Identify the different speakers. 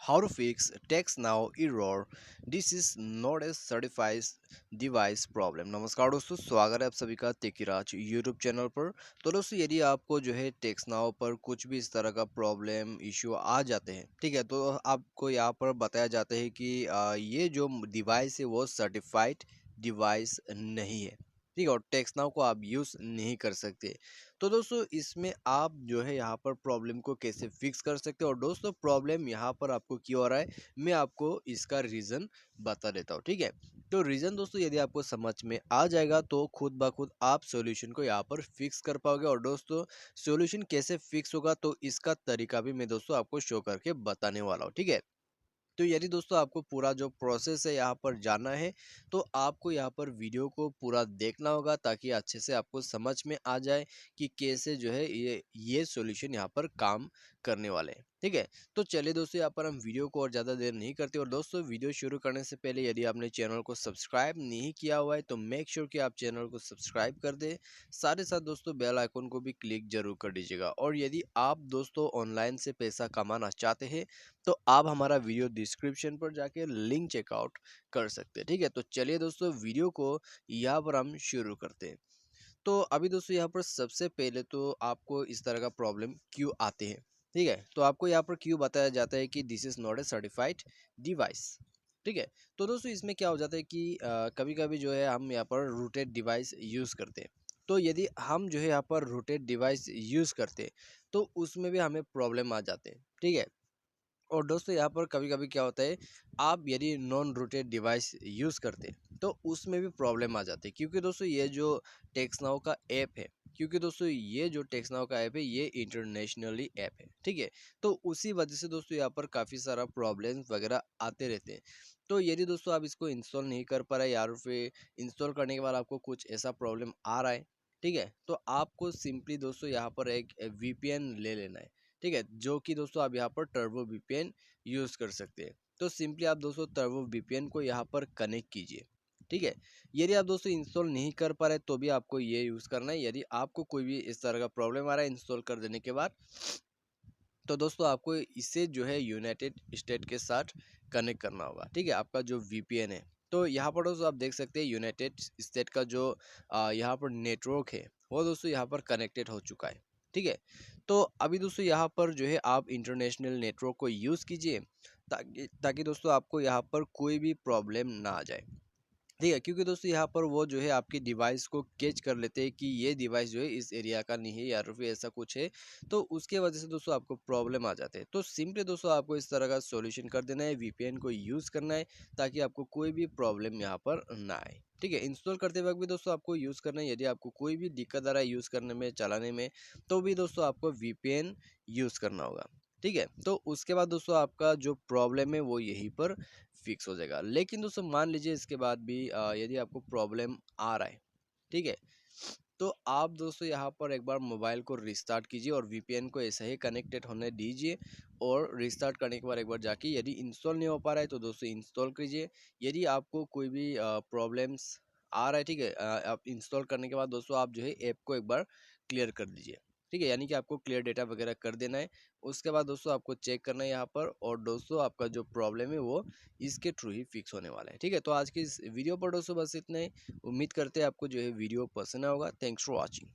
Speaker 1: How to fix TextNow error. This is not a certified device problem. नमस्कार दोस्तों, स्वागत है आप सभी का तेकीराज यूट्यूब चैनल पर। तो दोस्तों, यदि आपको जो है TextNow पर कुछ भी इस तरह का प्रॉब्लम इश्यू आ जाते हैं, ठीक है, तो आपको यहाँ पर बताया जाता है कि ये जो डिवाइस है वो सर्टिफाइड डिवाइस नहीं है, ठीक है, और TextNow को आप यूज़ नहीं कर सकते। तो दोस्तों, इसमें आप जो है यहाँ पर प्रॉब्लम को कैसे फिक्स कर सकते हो, और दोस्तों प्रॉब्लम यहाँ पर आपको क्यों हो रहा है, मैं आपको इसका रीज़न बता देता हूँ, ठीक है। तो रीज़न दोस्तों यदि आपको समझ में आ जाएगा तो खुद ब खुद आप सॉल्यूशन को यहाँ पर फिक्स कर पाओगे। और दोस्तों, सॉल्यूशन कैसे फिक्स होगा तो इसका तरीका भी मैं दोस्तों आपको शो करके बताने वाला हूँ, ठीक है। तो यदि दोस्तों आपको पूरा जो प्रोसेस है यहाँ पर जानना है, तो आपको यहाँ पर वीडियो को पूरा देखना होगा ताकि अच्छे से आपको समझ में आ जाए कि कैसे जो है ये सॉल्यूशन यहाँ पर काम करने वाले हैं, ठीक है। तो चलिए दोस्तों, यहाँ पर हम वीडियो को और ज़्यादा देर नहीं करते। और दोस्तों, वीडियो शुरू करने से पहले यदि आपने चैनल को सब्सक्राइब नहीं किया हुआ है तो मेक श्योर कि आप चैनल को सब्सक्राइब कर दें। साथ ही साथ दोस्तों बेल आइकन को भी क्लिक जरूर कर दीजिएगा। और यदि आप दोस्तों ऑनलाइन से पैसा कमाना चाहते हैं तो आप हमारा वीडियो डिस्क्रिप्शन पर जाके लिंक चेकआउट कर सकते हैं, ठीक है। तो चलिए दोस्तों, वीडियो को यहाँ पर हम शुरू करते हैं। तो अभी दोस्तों यहाँ पर सबसे पहले तो आपको इस तरह का प्रॉब्लम क्यों आते हैं, ठीक है। तो आपको यहाँ पर क्यों बताया जाता है कि this is not a certified device, ठीक है। तो दोस्तों, इसमें क्या हो जाता है कि कभी कभी जो है हम यहाँ पर रूटेड डिवाइस यूज़ करते हैं। तो यदि हम जो है यहाँ पर रूटेड डिवाइस यूज़ करते हैं तो उसमें भी हमें प्रॉब्लम आ जाते हैं, ठीक है। और दोस्तों, यहाँ पर कभी कभी क्या होता है, आप यदि नॉन रूटेड डिवाइस यूज़ करते हैं तो उसमें भी प्रॉब्लम आ जाती है। क्योंकि दोस्तों ये जो टेक्सनाउ का ऐप है, क्योंकि दोस्तों ये जो टेक्सनाउ का ऐप है ये इंटरनेशनली ऐप है, ठीक है। तो उसी वजह से दोस्तों यहाँ पर काफ़ी सारा प्रॉब्लम्स वगैरह आते रहते हैं। तो यदि दोस्तों आप इसको इंस्टॉल नहीं कर पा रहे, या फिर इंस्टॉल करने के बाद आपको कुछ ऐसा प्रॉब्लम आ रहा है, ठीक है, तो आपको सिंपली दोस्तों यहाँ पर एक वीपीएन ले लेना है, ठीक है, जो कि दोस्तों आप यहाँ पर टर्बो वीपीएन यूज़ कर सकते हैं। तो सिंपली आप दोस्तों टर्बो वीपीएन को यहाँ पर कनेक्ट कीजिए, ठीक है। यदि आप दोस्तों इंस्टॉल नहीं कर पा रहे तो भी आपको ये यूज़ करना है। यदि आपको कोई भी इस तरह का प्रॉब्लम आ रहा है इंस्टॉल कर देने के बाद, तो दोस्तों आपको इसे जो है यूनाइटेड स्टेट के साथ कनेक्ट करना होगा, ठीक है, आपका जो वीपीएन है। तो यहाँ पर दोस्तों आप देख सकते हैं यूनाइटेड स्टेट का जो यहाँ पर नेटवर्क है वो दोस्तों यहाँ पर कनेक्टेड हो चुका है, ठीक है। तो अभी दोस्तों यहाँ पर जो है आप इंटरनेशनल नेटवर्क को यूज़ कीजिए ताकि ताकि दोस्तों आपको यहाँ पर कोई भी प्रॉब्लम ना आ जाए, ठीक है। क्योंकि दोस्तों यहाँ पर वो जो है आपकी डिवाइस को कैच कर लेते हैं कि ये डिवाइस जो है इस एरिया का नहीं है या फिर ऐसा कुछ है, तो उसके वजह से दोस्तों आपको प्रॉब्लम आ जाते हैं। तो सिंपली दोस्तों आपको इस तरह का सॉल्यूशन कर देना है, वीपीएन को यूज़ करना है ताकि आपको कोई भी प्रॉब्लम यहाँ पर ना आए, ठीक है। इंस्टॉल करते वक्त भी दोस्तों आपको यूज़ करना है। यदि आपको कोई भी दिक्कत आ रहा है यूज़ करने में, चलाने में, तो भी दोस्तों आपको वीपीएन यूज़ करना होगा, ठीक है। तो उसके बाद दोस्तों आपका जो प्रॉब्लम है वो यहीं पर फिक्स हो जाएगा। लेकिन दोस्तों मान लीजिए इसके बाद भी यदि आपको प्रॉब्लम आ रहा है, ठीक है, तो आप दोस्तों यहाँ पर एक बार मोबाइल को रिस्टार्ट कीजिए और वीपीएन को ऐसे ही कनेक्टेड होने दीजिए। और रिस्टार्ट करने के बाद एक बार जाके यदि इंस्टॉल नहीं हो पा रहा है तो दोस्तों इंस्टॉल कीजिए। यदि आपको कोई भी प्रॉब्लम्स आ रहा है, ठीक है, आप इंस्टॉल करने के बाद दोस्तों आप जो है ऐप को एक बार क्लियर कर दीजिए, ठीक है, यानी कि आपको क्लियर डेटा वगैरह कर देना है। उसके बाद दोस्तों आपको चेक करना है यहाँ पर, और दोस्तों आपका जो प्रॉब्लम है वो इसके थ्रू ही फिक्स होने वाला है, ठीक है। तो आज की इस वीडियो पर दोस्तों बस इतना ही। उम्मीद करते हैं आपको जो है वीडियो पसंद आया होगा। Thanks for watching.